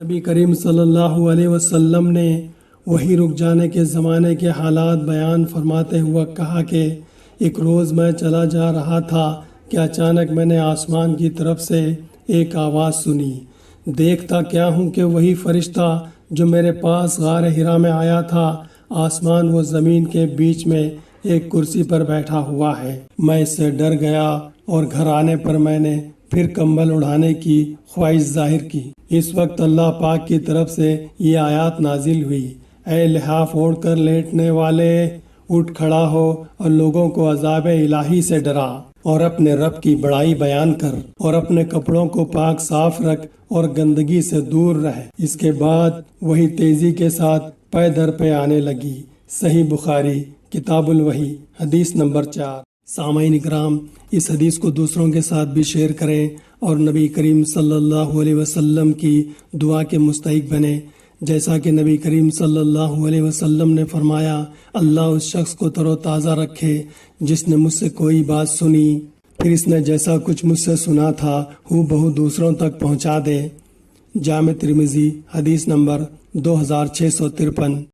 نبی کریم صلی اللہ علیہ وسلم نے وہی رک جانے کے زمانے کے حالات بیان فرماتے ہوئے کہا کہ ایک روز میں چلا جا رہا تھا کہ اچانک میں نے آسمان کی طرف سے ایک آواز سنی۔ دیکھتا کیا ہوں کہ وہی فرشتہ جو میرے پاس غار حرا میں آیا تھا آسمان و زمین کے بیچ میں ایک کرسی پر بیٹھا ہوا ہے۔ میں اس سے ڈر گیا اور گھر آنے پر میں نے پھر کمبل اڑانے کی خواہش ظاہر کی۔ اس وقت اللہ پاک کی طرف سے یہ آیات نازل ہوئی، اے لحاف اوڑھ کر لیٹنے والے، اٹھ کھڑا ہو اور لوگوں کو عذاب الہی سے ڈرا اور اپنے رب کی بڑائی بیان کر اور اپنے کپڑوں کو پاک صاف رکھ اور گندگی سے دور رہ۔ اس کے بعد وہی تیزی کے ساتھ پے در پہ آنے لگی۔ صحیح بخاری کتاب الوحی حدیث نمبر 4۔ سامعین اکرام، اس حدیث کو دوسروں کے ساتھ بھی شیئر کریں اور نبی کریم صلی اللہ علیہ وسلم کی دعا کے مستحق بنیں، جیسا کہ نبی کریم صلی اللہ علیہ وسلم نے فرمایا، اللہ اس شخص کو تر و تازہ رکھے جس نے مجھ سے کوئی بات سنی، پھر اس نے جیسا کچھ مجھ سے سنا تھا ہو بہو دوسروں تک پہنچا دے۔ جامع ترمذی حدیث نمبر 2653۔